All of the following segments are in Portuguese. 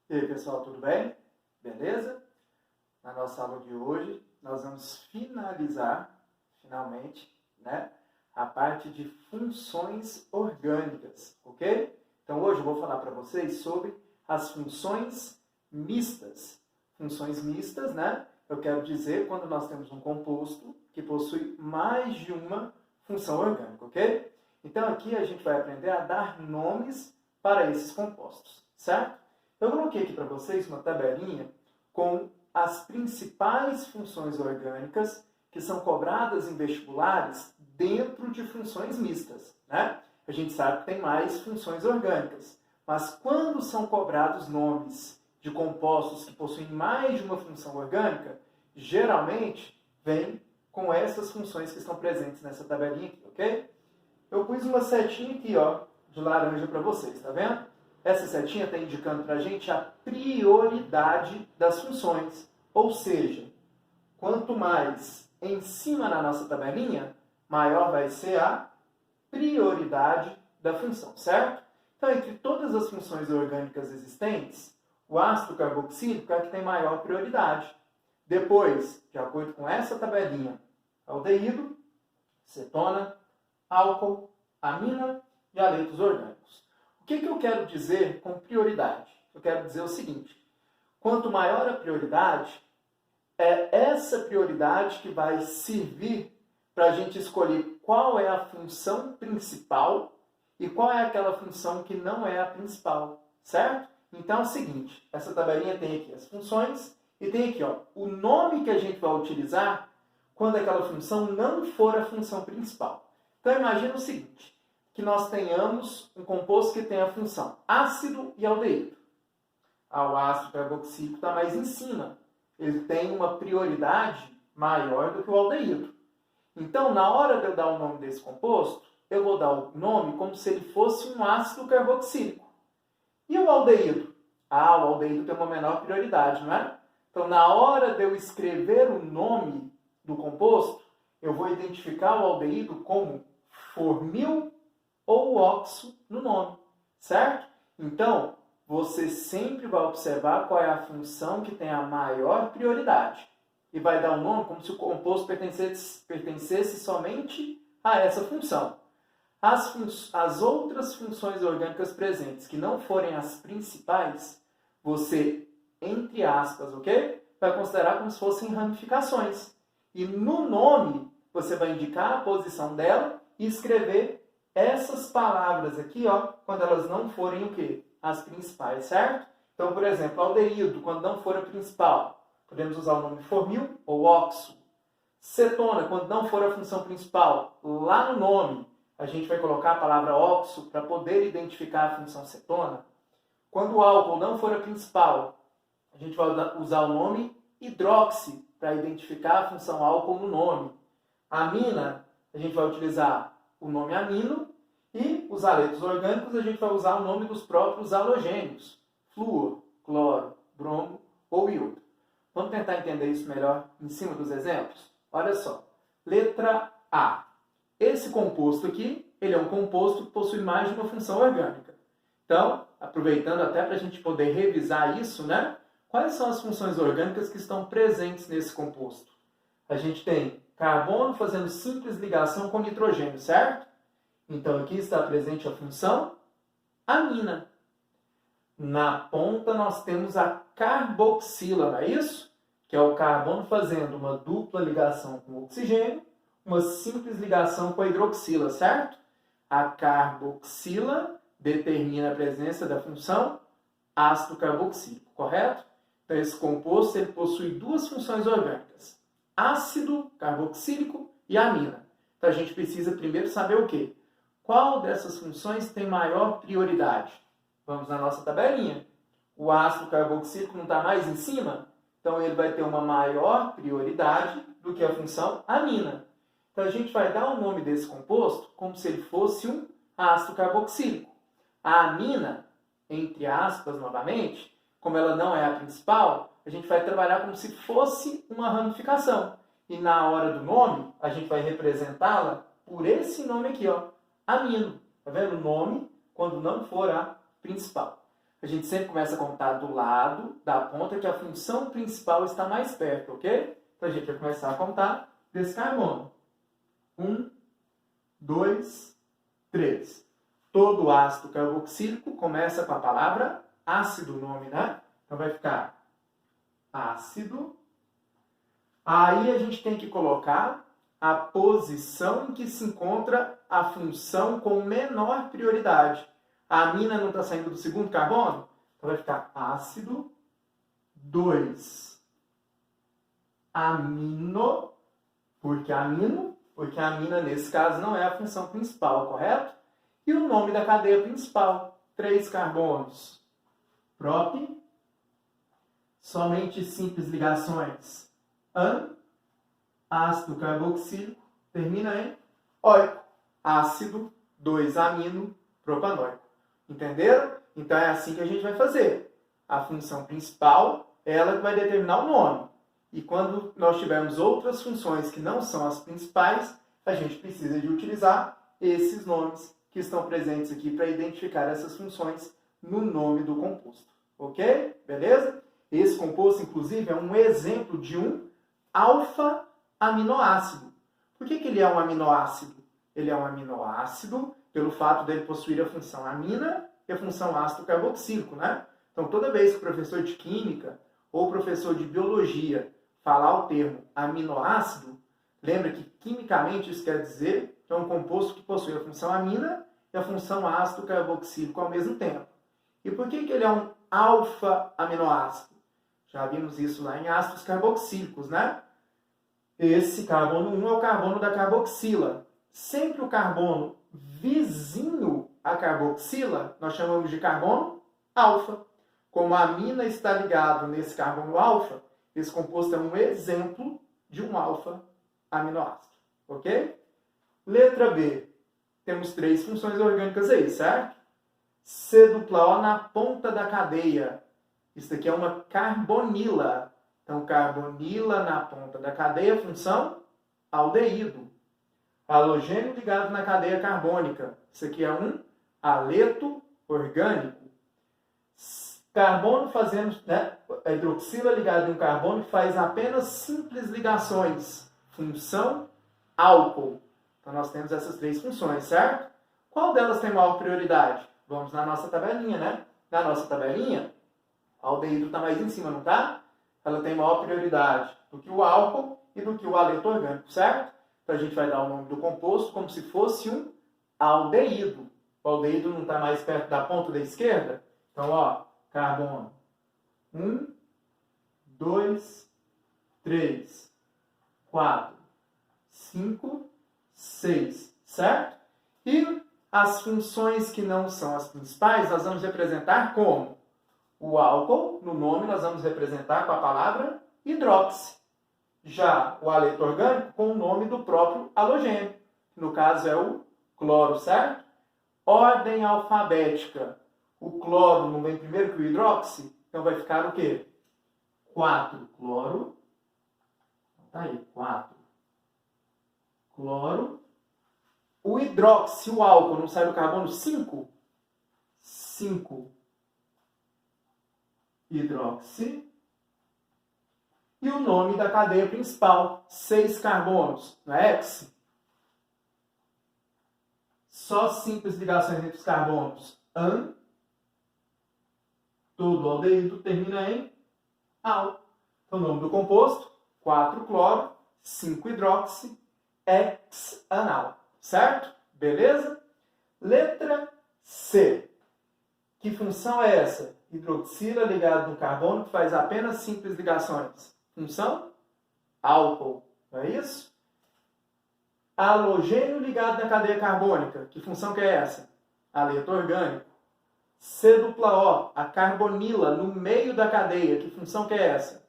E aí, pessoal, tudo bem? Beleza? Na nossa aula de hoje, nós vamos finalizar, finalmente, né, a parte de funções orgânicas, ok? Então, hoje eu vou falar para vocês sobre as funções mistas. Funções mistas, né? Eu quero dizer quando nós temos um composto que possui mais de uma função orgânica, ok? Então, aqui a gente vai aprender a dar nomes para esses compostos, certo? Eu coloquei aqui para vocês uma tabelinha com as principais funções orgânicas que são cobradas em vestibulares dentro de funções mistas, né? A gente sabe que tem mais funções orgânicas, mas quando são cobrados nomes de compostos que possuem mais de uma função orgânica, geralmente vem com essas funções que estão presentes nessa tabelinha aqui, ok? Eu pus uma setinha aqui, ó, de laranja para vocês, tá vendo? Essa setinha está indicando para a gente a prioridade das funções. Ou seja, quanto mais em cima na nossa tabelinha, maior vai ser a prioridade da função, certo? Então, entre todas as funções orgânicas existentes, o ácido carboxílico é a que tem maior prioridade. Depois, de acordo com essa tabelinha, aldeído, cetona, álcool, amina e haletos orgânicos. O que eu quero dizer com prioridade? Eu quero dizer o seguinte: quanto maior a prioridade, é essa prioridade que vai servir para a gente escolher qual é a função principal e qual é aquela função que não é a principal, certo? Então é o seguinte, essa tabelinha tem aqui as funções e tem aqui, ó, o nome que a gente vai utilizar quando aquela função não for a função principal. Então imagina o seguinte, que nós tenhamos um composto que tem a função ácido e aldeído. O ácido carboxílico está mais em cima. Ele tem uma prioridade maior do que o aldeído. Então, na hora de eu dar o nome desse composto, eu vou dar o nome como se ele fosse um ácido carboxílico. E o aldeído? O aldeído tem uma menor prioridade, não é? Então, na hora de eu escrever o nome do composto, eu vou identificar o aldeído como formil ou óxido no nome, certo? Então, você sempre vai observar qual é a função que tem a maior prioridade. E vai dar o nome como se o composto pertencesse somente a essa função. As outras funções orgânicas presentes, que não forem as principais, você, entre aspas, ok? Vai considerar como se fossem ramificações. E no nome, você vai indicar a posição dela e escrever essas palavras aqui, ó, quando elas não forem o quê? As principais, certo? Então, por exemplo, aldeído, quando não for a principal, podemos usar o nome formil ou óxido. Cetona, quando não for a função principal, lá no nome, a gente vai colocar a palavra óxido para poder identificar a função cetona. Quando o álcool não for a principal, a gente vai usar o nome hidroxi para identificar a função álcool no nome. Amina, a gente vai utilizar o nome amino, e os haletos orgânicos a gente vai usar o nome dos próprios halogênios, flúor, cloro, bromo ou iodo. Vamos tentar entender isso melhor em cima dos exemplos? Olha só, letra A. Esse composto aqui, ele é um composto que possui mais de uma função orgânica. Então, aproveitando até para a gente poder revisar isso, né? Quais são as funções orgânicas que estão presentes nesse composto? A gente tem carbono fazendo simples ligação com nitrogênio, certo? Então, aqui está presente a função amina. Na ponta, nós temos a carboxila, não é isso? Que é o carbono fazendo uma dupla ligação com o oxigênio, uma simples ligação com a hidroxila, certo? A carboxila determina a presença da função ácido carboxílico, correto? Então, esse composto ele possui duas funções orgânicas, ácido carboxílico e amina. Então, a gente precisa primeiro saber o quê? Qual dessas funções tem maior prioridade? Vamos na nossa tabelinha. O ácido carboxílico não está mais em cima? Então, ele vai ter uma maior prioridade do que a função amina. Então, a gente vai dar o nome desse composto como se ele fosse um ácido carboxílico. A amina, entre aspas, novamente, como ela não é a principal, a gente vai trabalhar como se fosse uma ramificação. E na hora do nome, a gente vai representá-la por esse nome aqui, ó, amino. Tá vendo? O nome, quando não for a principal. a gente sempre começa a contar do lado da ponta que a função principal está mais perto, ok? Então a gente vai começar a contar desse carbono. 1, 2, 3. Todo ácido carboxílico começa com a palavra ácido, o nome, né? Então vai ficar ácido. Aí a gente tem que colocar a posição em que se encontra a função com menor prioridade. A amina não está saindo do segundo carbono? Então vai ficar ácido 2 amino, porque a amina nesse caso não é a função principal, correto? E o nome da cadeia principal, 3 carbonos. Prop, somente simples ligações. Ácido carboxílico, termina em óico. Ácido 2-amino propanoico. Entenderam? Então é assim que a gente vai fazer. A função principal é ela que vai determinar o nome. E quando nós tivermos outras funções que não são as principais, a gente precisa de utilizar esses nomes que estão presentes aqui para identificar essas funções no nome do composto. Ok? Beleza? Esse composto, inclusive, é um exemplo de um alfa-aminoácido. Por que ele é um aminoácido? Ele é um aminoácido pelo fato dele possuir a função amina e a função ácido carboxílico, né? Então, toda vez que o professor de química ou o professor de biologia falar o termo aminoácido, lembra que quimicamente isso quer dizer que é um composto que possui a função amina e a função ácido carboxílico ao mesmo tempo. E por que ele é um alfa-aminoácido? Já vimos isso lá em ácidos carboxílicos, né? Esse carbono 1 é o carbono da carboxila. Sempre o carbono vizinho à carboxila, nós chamamos de carbono alfa. Como a amina está ligado nesse carbono alfa, esse composto é um exemplo de um alfa-aminoácido. Ok? Letra B. Temos 3 funções orgânicas aí, certo? C-O na ponta da cadeia. Isso aqui é uma carbonila. Então, carbonila na ponta da cadeia, função aldeído. Halogênio ligado na cadeia carbônica. Isso aqui é um aleto orgânico. Carbono fazendo, né? A hidroxila ligada em um carbono que faz apenas simples ligações. Função álcool. Então, nós temos essas 3 funções, certo? Qual delas tem maior prioridade? Vamos na nossa tabelinha, né? Na nossa tabelinha, o aldeído está mais em cima, não está? Ela tem maior prioridade do que o álcool e do que o aleto orgânico, certo? Então, a gente vai dar o nome do composto como se fosse um aldeído. O aldeído não está mais perto da ponta da esquerda? Então, ó, carbono 1, 2, 3, 4, 5, 6, certo? E as funções que não são as principais, nós vamos representar como? O álcool, no nome, nós vamos representar com a palavra hidróxi. Já o aleto orgânico, com o nome do próprio halogênio. No caso, é o cloro, certo? Ordem alfabética. O cloro não vem primeiro que o hidróxi? Então vai ficar o quê? 4 cloro. Tá aí, 4 cloro. O hidróxi, o álcool, não sai do carbono 5? 5 hidróxi. E o nome da cadeia principal, 6 carbonos, não é hex? Só simples ligações entre os carbonos. Todo aldeído termina em al. Então, o nome do composto, 4 cloro, 5 hidróxi, hexanal. Certo? Beleza? Letra C. Que função é essa? Hidroxila ligado no carbono que faz apenas simples ligações. Função? Álcool. Não é isso? Halogênio ligado na cadeia carbônica. Que função que é essa? Aleto orgânico. C-O, a carbonila no meio da cadeia. Que função que é essa?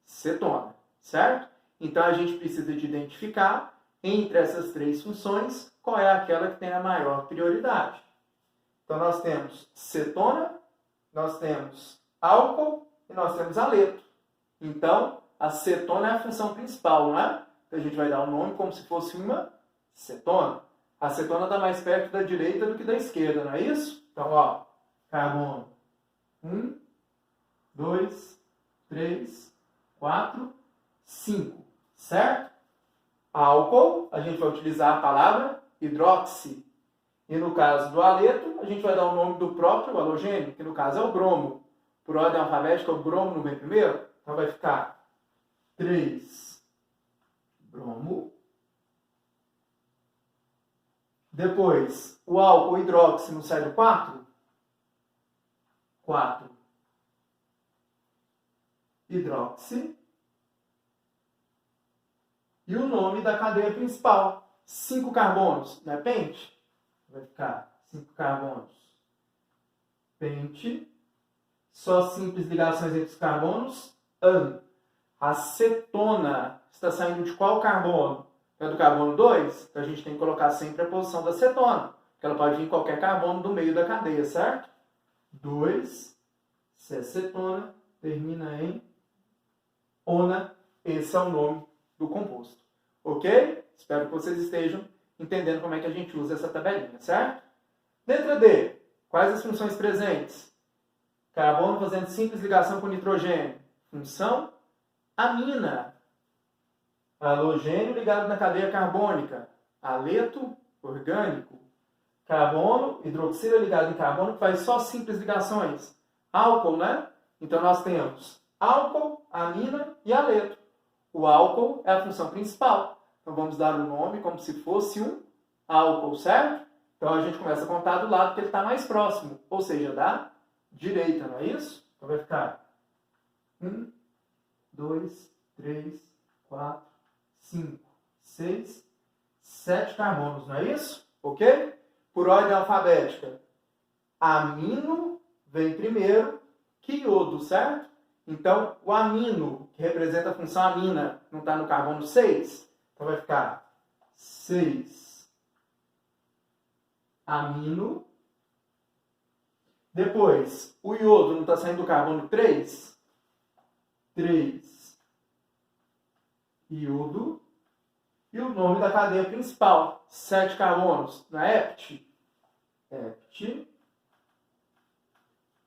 Cetona. Certo? Então, a gente precisa de identificar entre essas 3 funções qual é aquela que tem a maior prioridade. Então, nós temos cetona, nós temos álcool e nós temos aleto. Então, a cetona é a função principal, não é? Então, a gente vai dar o nome como se fosse uma cetona. A cetona está mais perto da direita do que da esquerda, não é isso? Então, ó, carbono 1, 2, 3, 4, 5. Certo? Álcool, a gente vai utilizar a palavra hidroxi. E no caso do haleto, a gente vai dar o nome do próprio halogênio, que no caso é o bromo. Por ordem alfabética, o bromo não vem primeiro, então vai ficar 3 bromo. Depois, o álcool hidroxi não sai do 4? 4 hidroxi. E o nome da cadeia principal, 5 carbonos, não é pente? Vai ficar 5 carbonos, pente. Só simples ligações entre os carbonos, an. A cetona está saindo de qual carbono? É do carbono 2? Então a gente tem que colocar sempre a posição da cetona, porque ela pode vir em qualquer carbono do meio da cadeia, certo? 2, se é cetona, termina em ona. Esse é o nome do composto. Ok? Espero que vocês estejam entendendo como é que a gente usa essa tabelinha, certo? Letra D. Quais as funções presentes? Carbono fazendo simples ligação com nitrogênio. Função amina. Halogênio ligado na cadeia carbônica. Haleto orgânico. Carbono, hidroxila ligado em carbono, que faz só simples ligações. Álcool, né? Então nós temos álcool, amina e haleto. O álcool é a função principal. Então vamos dar o nome como se fosse um álcool, certo? Então a gente começa a contar do lado que ele está mais próximo, ou seja, da direita, não é isso? Então vai ficar 1, 2, 3, 4, 5, 6, 7 carbonos, não é isso? Ok? Por ordem alfabética, amino vem primeiro que iodo, certo? Então, o amino, que representa a função amina, não está no carbono 6? Então vai ficar 6 amino. Depois, o iodo não está saindo do carbono 3? 3 iodo. E o nome da cadeia principal, 7 carbonos, não é hept? Hept.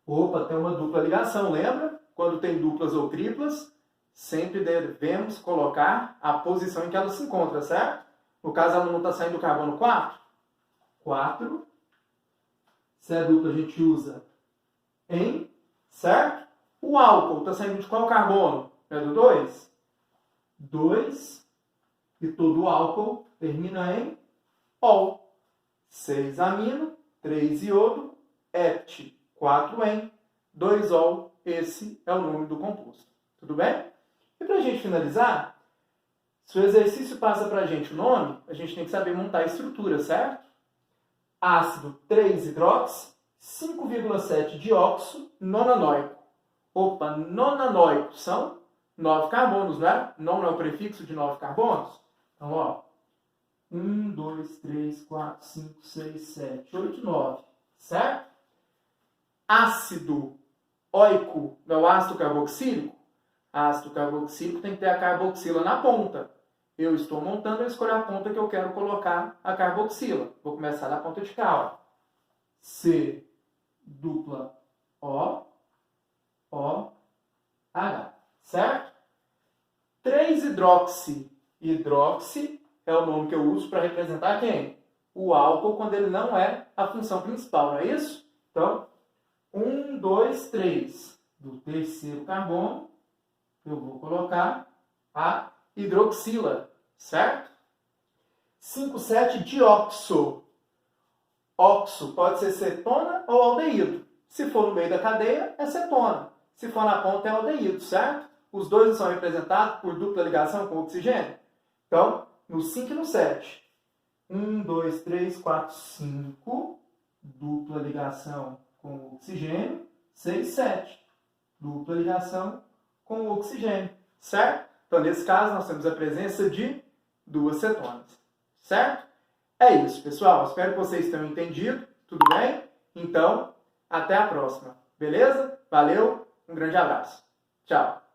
Opa, tem uma dupla ligação, lembra? Quando tem duplas ou triplas, sempre devemos colocar a posição em que ela se encontra, certo? No caso, ela não está saindo do carbono 4? 4. Se é dupla, a gente usa em, certo? O álcool está saindo de qual carbono? É do 2? 2. E todo álcool termina em ol. 6 amino, 3 iodo, hept, 4 em, 2 ol. Esse é o nome do composto. Tudo bem? E para a gente finalizar, se o exercício passa para a gente o nome, a gente tem que saber montar a estrutura, certo? Ácido 3-hidroxi, 5,7 dióxido, nonanoico. Opa, nonanoico são 9 carbonos, né? Não é o prefixo de 9 carbonos? Então, ó, 1, 2, 3, 4, 5, 6, 7, 8, 9, certo? Ácido oico, não é o ácido carboxílico? Ácido carboxílico tem que ter a carboxila na ponta. Eu estou montando, eu escolho a ponta que eu quero colocar a carboxila. Vou começar da ponta de cá, ó. C dupla O, O, H, certo? 3-hidroxi. Hidroxi é o nome que eu uso para representar quem? O álcool, quando ele não é a função principal, não é isso? Então, 1, 2, 3. Do terceiro carbono, eu vou colocar a hidroxila, certo? 5, 7, dióxo. Oxo pode ser cetona ou aldeído. Se for no meio da cadeia, é cetona. Se for na ponta, é aldeído, certo? Os dois são representados por dupla ligação com oxigênio. Então, no 5 e no 7. 1, 2, 3, 4, 5. Dupla ligação com oxigênio. 6, 7. Dupla ligação com oxigênio. Certo? Então, nesse caso, nós temos a presença de duas cetonas. Certo? É isso, pessoal. Espero que vocês tenham entendido. Tudo bem? Então, até a próxima. Beleza? Valeu. Um grande abraço. Tchau.